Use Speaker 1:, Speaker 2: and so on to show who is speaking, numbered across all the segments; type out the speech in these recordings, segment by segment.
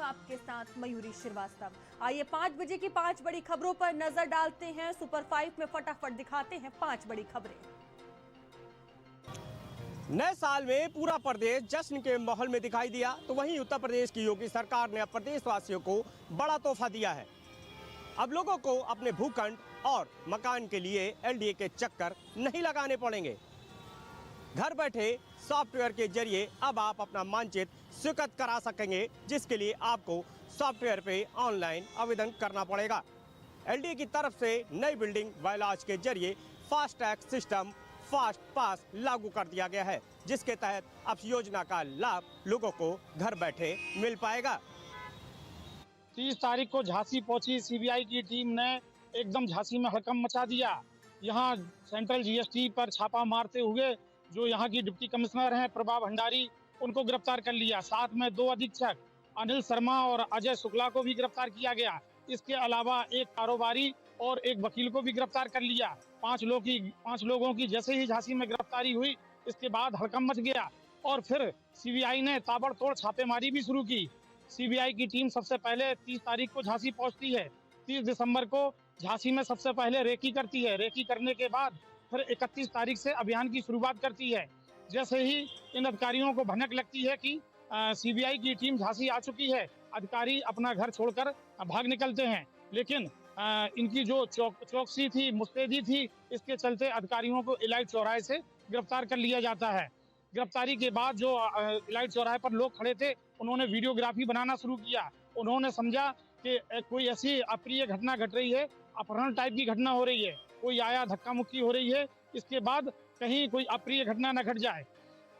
Speaker 1: आपके साथ मयूरी श्रीवास्तव। आइए 5 बजे की 5 बड़ी खबरों पर नजर डालते हैं। सुपर 5 में फटाफट दिखाते हैं 5 बड़ी खबरें।
Speaker 2: नए साल में पूरा प्रदेश जश्न के माहौल में दिखाई दिया, तो वहीं उत्तर प्रदेश की योगी सरकार ने अब प्रदेशवासियों को बड़ा तोहफा दिया है। अब लोगों को अपने भूखंड और मकान के लिए एलडीए के चक्कर नहीं लगाने पड़ेंगे। घर बैठे सॉफ्टवेयर के जरिए अब आप अपना मानचित्र स्वीकृत करा सकेंगे, जिसके लिए आपको सॉफ्टवेयर पे ऑनलाइन आवेदन करना पड़ेगा। एलडीए की तरफ से नई बिल्डिंग बायलॉज के जरिए फास्ट टैग सिस्टम फास्ट पास लागू कर दिया गया है, जिसके तहत अब योजना का लाभ लोगों को घर बैठे मिल पाएगा।
Speaker 3: 30 तारीख को झांसी पहुंची सीबीआई की टीम ने एकदम झांसी में हड़कंप मचा दिया। यहां सेंट्रल जीएसटी पर छापा मारते हुए जो यहां की डिप्टी कमिश्नर हैं प्रभा भंडारी, उनको गिरफ्तार कर लिया। साथ में 2 अधीक्षक अनिल शर्मा और अजय शुक्ला को भी गिरफ्तार किया गया। इसके अलावा एक कारोबारी और एक वकील को भी गिरफ्तार कर लिया। 5 लोगों की जैसे ही झांसी में गिरफ्तारी हुई, इसके बाद हड़कंप मच गया और फिर सीबीआई ने ताबड़तोड़ छापेमारी भी शुरू की। सीबीआई की टीम सबसे पहले 30 तारीख को झांसी पहुंचती है। 30 दिसंबर को झांसी में सबसे पहले रेकी करती है। रेकी करने के बाद फिर 31 तारीख से अभियान की शुरुआत करती है। जैसे ही इन अधिकारियों को भनक लगती है कि सीबीआई की टीम झांसी आ चुकी है, अधिकारी अपना घर छोड़कर भाग निकलते हैं। लेकिन इनकी जो चौकसी थी, मुस्तैदी थी, इसके चलते अधिकारियों को इलाइट चौराहे से गिरफ्तार कर लिया जाता है। गिरफ्तारी के बाद जो इलाइट चौराहे पर लोग खड़े थे, उन्होंने वीडियोग्राफी बनाना शुरू किया। उन्होंने समझा कि कोई ऐसी अप्रिय घटना घट रही है, अपहरण टाइप की घटना हो रही है, कोई आया धक्का मुक्की हो रही है, इसके बाद कहीं कोई अप्रिय घटना न घट जाए।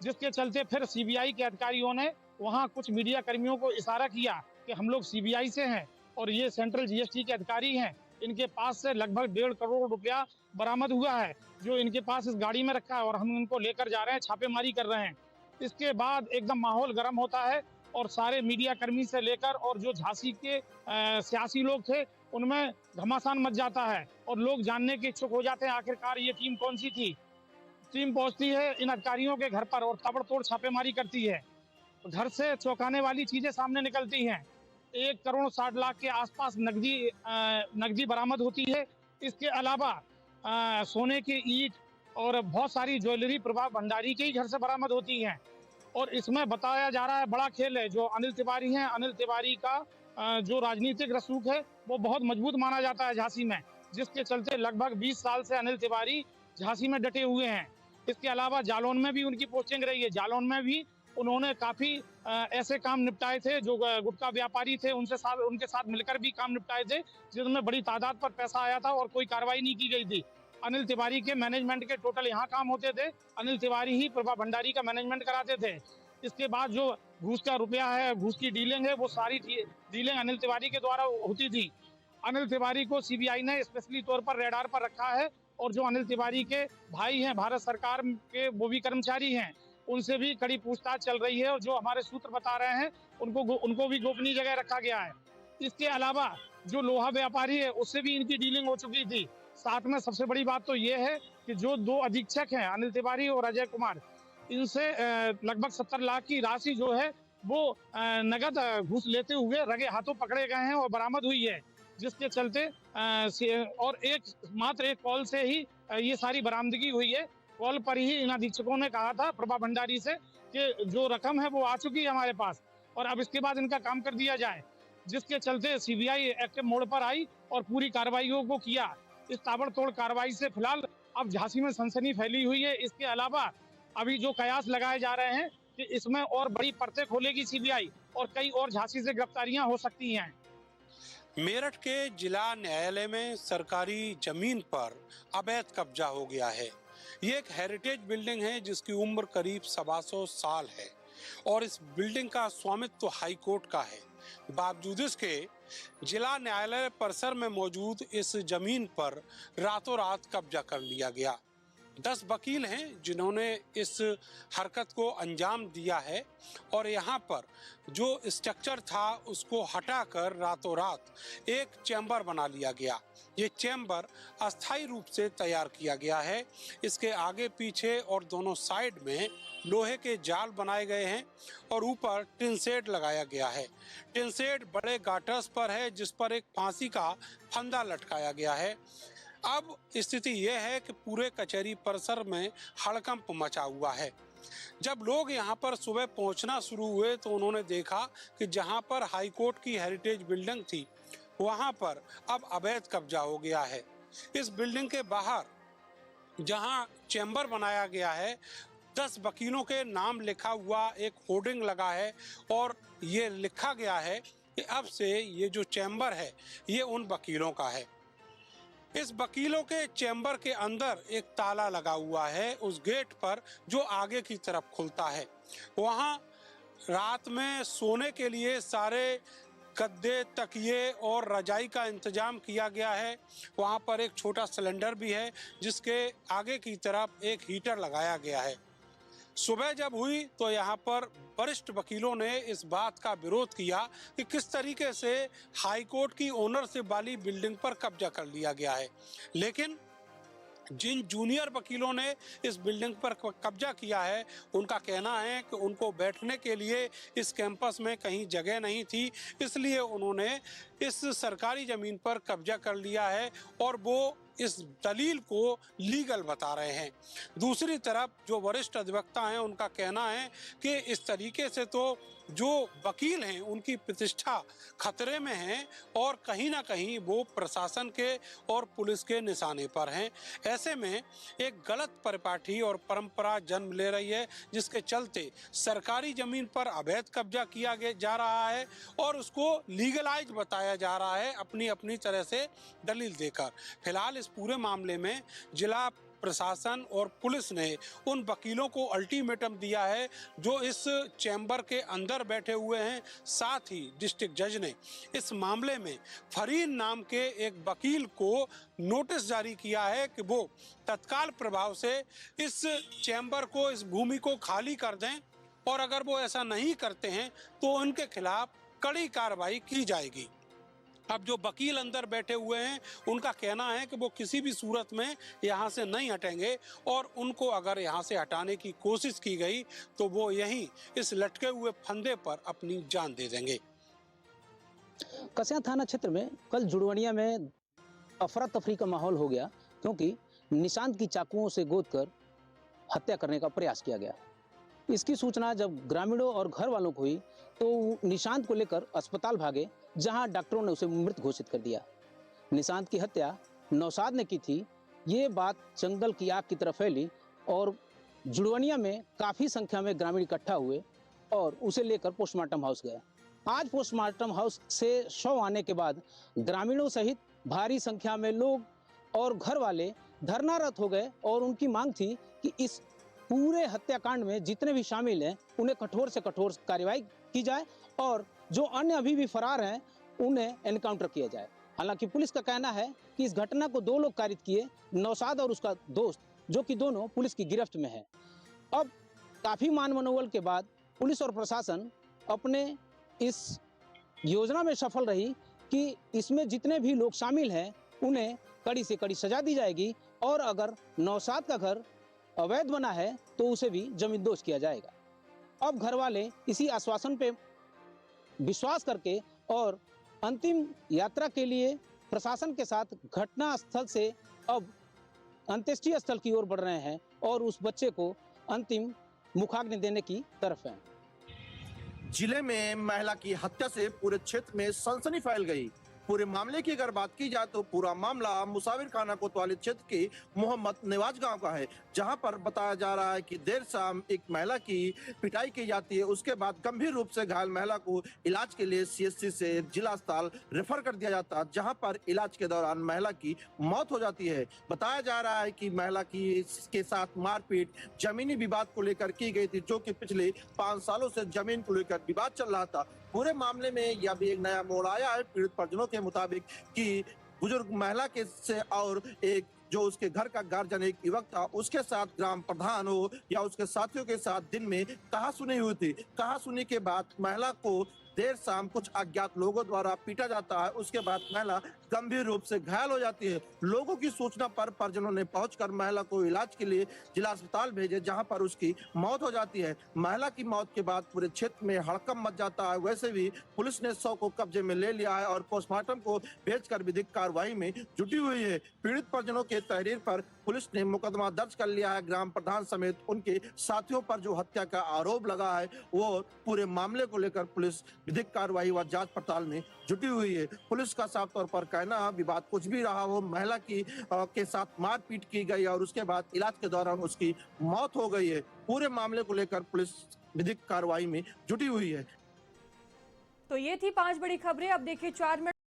Speaker 3: जिसके चलते फिर सीबीआई के अधिकारियों ने वहां कुछ मीडिया कर्मियों को इशारा किया कि हम लोग सीबीआई से हैं और ये सेंट्रल जीएसटी के अधिकारी हैं। इनके पास से लगभग 1.5 करोड़ रुपया बरामद हुआ है, जो इनके पास इस गाड़ी में रखा है और हम इनको लेकर जा रहे हैं, छापेमारी कर रहे हैं। इसके बाद एकदम माहौल गर्म होता है और सारे मीडिया कर्मी से लेकर और जो झांसी के सियासी लोग थे, उनमें घमासान मच जाता है और लोग जानने के इच्छुक हो जाते हैं आखिरकार ये टीम कौन सी थी। टीम पहुंचती है इन अधिकारियों के घर पर और ताबड़तोड़ छापेमारी करती है। घर से चौंकाने वाली चीजें सामने निकलती हैं। 1 करोड़ 60 लाख के आसपास नकदी बरामद होती है। इसके अलावा सोने के ईंट और बहुत सारी ज्वेलरी प्रभा भंडारी के ही घर से बरामद होती हैं। और इसमें बताया जा रहा है बड़ा खेल है। जो अनिल तिवारी हैं, अनिल तिवारी का जो राजनीतिक रसूख है वो बहुत मजबूत माना जाता है झांसी में, जिसके चलते लगभग 20 साल से अनिल तिवारी झांसी में डटे हुए हैं। इसके अलावा जालौन में भी उनकी पोस्टिंग रही है। जालौन में भी उन्होंने काफी ऐसे काम निपटाए थे, जो गुटखा व्यापारी थे उनके साथ मिलकर भी काम निपटाए थे, जिसमें बड़ी तादाद पर पैसा आया था और कोई कार्रवाई नहीं की गई थी। अनिल तिवारी के मैनेजमेंट के टोटल यहाँ काम होते थे। अनिल तिवारी ही प्रभा भंडारी का मैनेजमेंट कराते थे। इसके बाद जो घूस का रुपया है, घूस की डीलिंग है, वो सारी डीलिंग अनिल तिवारी के द्वारा होती थी। अनिल तिवारी को सीबीआई ने स्पेशली तौर पर रेडार पर रखा है और जो अनिल तिवारी के भाई हैं, भारत सरकार के वो भी कर्मचारी हैं, उनसे भी कड़ी पूछताछ चल रही है और जो हमारे सूत्र बता रहे हैं उनको भी गोपनीय जगह रखा गया है। इसके अलावा जो लोहा व्यापारी है, उससे भी इनकी डीलिंग हो चुकी थी। साथ में सबसे बड़ी बात तो ये है कि जो 2 अधीक्षक हैं, अनिल तिवारी और अजय कुमार, इनसे लगभग 70 लाख की राशि जो है वो नगद घूस लेते हुए रगे हाथों पकड़े गए हैं और बरामद हुई है। जिसके चलते और मात्र एक कॉल से ही ये सारी बरामदगी हुई है। कॉल पर ही इन अधीक्षकों ने कहा था प्रभा भंडारी से कि जो रकम है वो आ चुकी है हमारे पास और अब इसके बाद इनका काम कर दिया जाए। जिसके चलते सीबीआई एक्टिव मोड पर आई और पूरी कार्रवाइयों को किया। इस ताबड़तोड़ कार्रवाई से फिलहाल अब झांसी में सनसनी फैली हुई है। इसके अलावा अभी जो कयास लगाए जा रहे हैं कि इसमें और बड़ी परतें खोलेगी सीबीआई और कई और झांसी से गिरफ्तारियां हो सकती हैं।
Speaker 4: मेरठ के जिला न्यायालय में सरकारी जमीन पर अवैध कब्जा हो गया है। ये एक हेरिटेज बिल्डिंग है जिसकी उम्र करीब 125 साल है और इस बिल्डिंग का स्वामित्व हाई कोर्ट का है। बावजूद इसके जिला न्यायालय परिसर में मौजूद इस जमीन पर रातों रात कब्जा कर लिया गया। 10 वकील हैं जिन्होंने इस हरकत को अंजाम दिया है और यहाँ पर जो स्ट्रक्चर था उसको हटाकर रातों रात एक चैम्बर बना लिया गया। ये चैम्बर अस्थायी रूप से तैयार किया गया है। इसके आगे पीछे और दोनों साइड में लोहे के जाल बनाए गए हैं और ऊपर टिन शेड लगाया गया है। टिन शेड बड़े गाटर्स पर है जिस पर एक फांसी का फंदा लटकाया गया है। अब स्थिति यह है कि पूरे कचहरी परिसर में हड़कंप मचा हुआ है। जब लोग यहां पर सुबह पहुंचना शुरू हुए तो उन्होंने देखा कि जहां पर हाई कोर्ट की हेरिटेज बिल्डिंग थी वहां पर अब अवैध कब्जा हो गया है। इस बिल्डिंग के बाहर जहां चैम्बर बनाया गया है 10 वकीलों के नाम लिखा हुआ एक होर्डिंग लगा है और ये लिखा गया है कि अब से ये जो चैम्बर है ये उन वकीलों का है। इस वकीलों के चैम्बर के अंदर एक ताला लगा हुआ है उस गेट पर जो आगे की तरफ खुलता है। वहाँ रात में सोने के लिए सारे गद्दे, तकिए और रजाई का इंतजाम किया गया है। वहाँ पर एक छोटा सिलेंडर भी है जिसके आगे की तरफ एक हीटर लगाया गया है। सुबह जब हुई तो यहाँ पर वरिष्ठ वकीलों ने इस बात का विरोध किया कि किस तरीके से हाई कोर्ट की ओनरशिप वाली बिल्डिंग पर कब्जा कर लिया गया है। लेकिन जिन जूनियर वकीलों ने इस बिल्डिंग पर कब्जा किया है उनका कहना है कि उनको बैठने के लिए इस कैंपस में कहीं जगह नहीं थी, इसलिए उन्होंने इस सरकारी ज़मीन पर कब्जा कर लिया है और वो इस दलील को लीगल बता रहे हैं। दूसरी तरफ जो वरिष्ठ अधिवक्ता हैं उनका कहना है कि इस तरीके से तो जो वकील हैं उनकी प्रतिष्ठा खतरे में है और कहीं ना कहीं वो प्रशासन के और पुलिस के निशाने पर हैं। ऐसे में एक गलत परिपाटी और परंपरा जन्म ले रही है जिसके चलते सरकारी जमीन पर अवैध कब्जा किया जा रहा है और उसको लीगलाइज बताया जा रहा है अपनी अपनी तरह से दलील देकर। फिलहाल इस पूरे मामले में जिला प्रशासन और पुलिस ने उन वकीलों को अल्टीमेटम दिया है जो इस चैम्बर के अंदर बैठे हुए हैं। साथ ही डिस्ट्रिक्ट जज ने इस मामले में फरीन नाम के एक वकील को नोटिस जारी किया है कि वो तत्काल प्रभाव से इस चैम्बर को, इस भूमि को खाली कर दें और अगर वो ऐसा नहीं करते हैं तो उनके खिलाफ कड़ी कार्रवाई की जाएगी। अब जो वकील अंदर बैठे हुए हैं उनका कहना है कि वो किसी भी सूरत में यहाँ से नहीं हटेंगे और उनको अगर यहाँ से हटाने की कोशिश की गई तो वो यहीं इस लटके हुए फंदे पर अपनी जान दे देंगे।
Speaker 5: कसिया थाना क्षेत्र में कल जुड़वनिया में अफरा तफरी का माहौल हो गया क्योंकि निशांत की चाकुओं से गोद कर हत्या करने का प्रयास किया गया। इसकी सूचना जब ग्रामीणों और घर वालों को हुई तो निशांत को लेकर अस्पताल भागे जहां डॉक्टरों ने उसे मृत घोषित कर दिया। निशांत की हत्या नौशाद ने की थी। ये बात जंगल की आग की तरह फैली और जुड़वनिया में काफ़ी संख्या में ग्रामीण इकट्ठा हुए और उसे लेकर पोस्टमार्टम हाउस गए। आज पोस्टमार्टम हाउस से शव आने के बाद ग्रामीणों सहित भारी संख्या में लोग और घर वाले धरनारत हो गए और उनकी मांग थी कि इस पूरे हत्याकांड में जितने भी शामिल हैं उन्हें कठोर से कठोर कार्रवाई की जाए और जो अन्य अभी भी फरार हैं उन्हें एनकाउंटर किया जाए। हालांकि पुलिस का कहना है कि इस घटना को 2 लोग कारित किए, नौशाद और उसका दोस्त, जो कि दोनों पुलिस की गिरफ्त में है। अब काफ़ी मान मनोबल के बाद पुलिस और प्रशासन अपने इस योजना में सफल रही कि इसमें जितने भी लोग शामिल हैं उन्हें कड़ी से कड़ी सजा दी जाएगी और अगर नौशाद का घर अवैध बना है तो उसे भी जमींदोज किया जाएगा। अब घर वाले इसी आश्वासन पे विश्वास करके और अंतिम यात्रा के लिए प्रशासन के साथ घटना स्थल से अब अंत्येष्टि स्थल की ओर बढ़ रहे हैं और उस बच्चे को अंतिम मुखाग्नि देने की तरफ हैं।
Speaker 6: जिले में महिला की हत्या से पूरे क्षेत्र में सनसनी फैल गई। पूरे मामले की अगर बात की जाए तो पूरा मामला मुसाविर खाना कोतवाली क्षेत्र के मोहम्मद नवाज गांव का है, जहां पर बताया जा रहा है कि देर शाम एक महिला की पिटाई की जाती है। उसके बाद गंभीर रूप से घायल महिला को इलाज के लिए सीएचसी से जिला अस्पताल रेफर कर दिया जाता है, जहां पर इलाज के दौरान महिला की मौत हो जाती है। बताया जा रहा है कि महिला की के साथ मारपीट जमीनी विवाद को लेकर की गई थी, जो कि पिछले 5 सालों से जमीन को लेकर विवाद चल रहा था। पूरे मामले में यह भी एक नया मोड़ आया है। पीड़ित परिजनों के मुताबिक कि बुजुर्ग महिला के से और एक जो उसके घर का गार्जियन एक युवक था, उसके साथ ग्राम प्रधान हो या उसके साथियों के साथ दिन में कहासुनी हुई थी। कहासुनी के बाद महिला को देर शाम कुछ अज्ञात लोगों द्वारा पीटा जाता है। उसके बाद महिला गंभीर रूप से घायल हो जाती है। लोगों की सूचना पर परिजनों ने पहुंचकर महिला को इलाज के लिए जिला अस्पताल भेजे, जहां पर उसकी मौत हो जाती है। महिला की मौत के बाद पूरे क्षेत्र में हड़कंप मच जाता है। वैसे भी पुलिस ने शव को कब्जे में ले लिया है और पोस्टमार्टम को भेजकर विधिक कार्रवाई में जुटी हुई है। पीड़ित परिजनों के तहरीर पर पुलिस ने मुकदमा दर्ज कर लिया है। ग्राम प्रधान समेत उनके साथियों पर जो हत्या का आरोप लगा है, वो पूरे मामले को लेकर पुलिस विधिक कार्रवाई व जांच पड़ताल में जुटी हुई है। पुलिस का साफ तौर पर कहना है, विवाद कुछ भी रहा हो, महिला की के साथ मारपीट की गई और उसके बाद इलाज के दौरान उसकी मौत हो गई है। पूरे मामले को लेकर पुलिस विधिक कार्रवाई में जुटी हुई है।
Speaker 1: तो ये थी 5 बड़ी खबरें। अब देखिए 4 मिनट